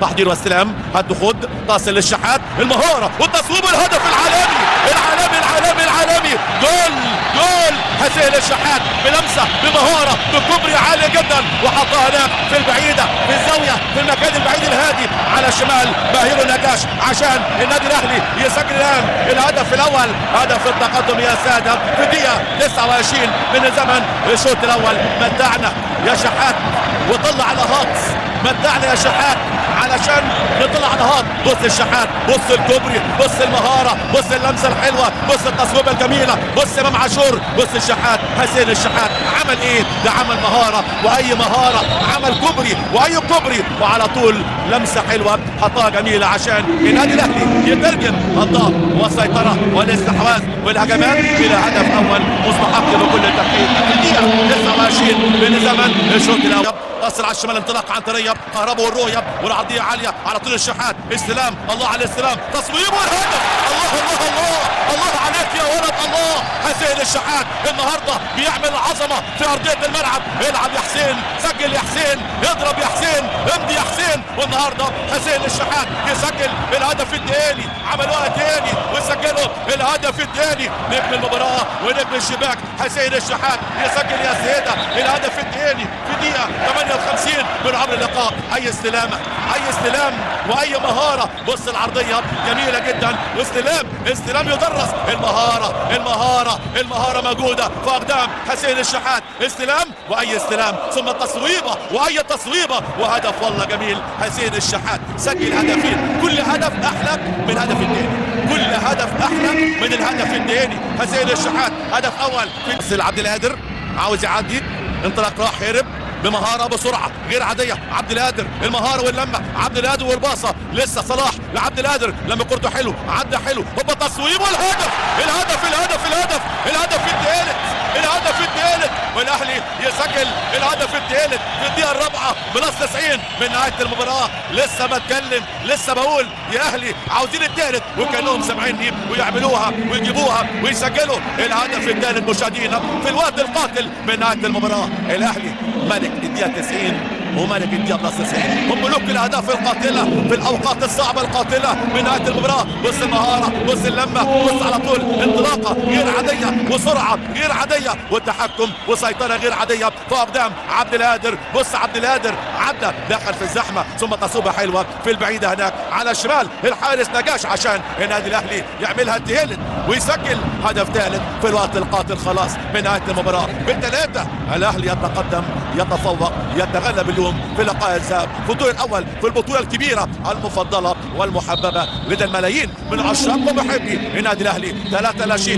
تحضير واستلام، هد خد، تصل للشحات، المهاره والتصويب، الهدف العالمي العالمي العالمي العالمي، جول جول حسين الشحات بلمسه بمهاره بكوبري عالي جدا، وحطها هناك في البعيده في الزاويه في المكان البعيد الهادي على شمال ماهر نجاش عشان النادي الاهلي يسجل الان الهدف الاول، هدف التقدم يا ساده في دقيقه 29 من زمن الشوط الاول. متعنا يا شحات وطلع على هاتس، متعنا يا شحات علشان يطلع على هات. بص الشحات، بص الكوبري، بص المهاره، بص اللمسه الحلوه، بص التصويبه الجميله، بص امام عاشور، بص الشحات حسين الشحات عمل ايه؟ ده عمل مهاره، واي مهاره، عمل كوبري واي كوبري، وعلى طول لمسه حلوه حطها جميله عشان النادي الاهلي يترجم الضغط والسيطره والاستحواذ والهجمات الى هدف اول مستحق بكل التاكيد في الدقيقه 29 من زمن الشوط الاول. تصل على الشمال، انطلاق عنتريه، كهربا والرؤيه والعرضيه عاليه على طول الشحات، استلام، الله على الاستلام، تصويب والهدف، الله الله الله الله عليك يا ولد، الله حسين الشحات النهارده بيعمل عظمه في ارضيه الملعب. العب يا حسين، سجل يا حسين، اضرب يا حسين، امضي يا حسين، والنهارده حسين الشحات يسجل الهدف الثاني، عملوها تاني وسجلوا الهدف الثاني، نجم المباراه ونجم الشباك حسين الشحات يسجل يا سيده الهدف الثاني في دقيقه 58 من عمر اللقاء. اي استلامه، اي استلام واي مهاره، بص العرضيه جميله جدا، استلام يدرس، المهاره موجوده في اقدام حسين الشحات، استلام واي استلام، ثم تصويبه واي تصويبه، وهدف والله جميل. حسين الشحات سجل هدفين، كل هدف احلى من الهدف الثاني، كل هدف احلى من الهدف الثاني. حسين الشحات هدف اول في عبد القادر، عاوز يعدي، انطلاق راح هرب بمهاره بسرعه غير عاديه، عبد القادر المهاره واللمه، عبد القادر والباصه، لسه صلاح لعبد القادر لما كورته حلو، عدى حلو، هوبا تصويب والهدف، الهدف الثالث والاهلي يسجل الهدف الثالث في الدقيقه الرابعه بلس 90 من نهايه المباراه. لسه بتكلم، لسه بقول يا اهلي عاوزين الثالث، وكانهم سامعيني ويعملوها ويجيبوها ويسجلوا الهدف الثالث مشاهدينا في الوقت القاتل من نهايه المباراه. الاهلي ملك الدقيقه 90 وملك الدقيقه بلس 90، هم ملوك الاهداف القاتله في الاوقات الصعبه القاتله من نهايه المباراه. بص المهاره، بص اللمه، بص على طول انطلاقه غير عاديه وسرعه غير عاديه وتحكم وسيطره غير عاديه في اقدام عبد القادر. بص عبد القادر عدى دخل في الزحمه، ثم تصويبه حلوه في البعيده هناك على الشمال، الحارس نجاش عشان النادي الاهلي يعملها الثالث ويسجل هدف ثالث في الوقت القاتل خلاص من نهايه المباراه. بالثلاثه الاهلي يتقدم، يتفوق، يتغلب اليوم في لقاء الذهاب في الدور الاول في البطوله الكبيره المفضله والمحببه لدى الملايين من عشاق ومحبي النادي الاهلي. 3 لا شيء.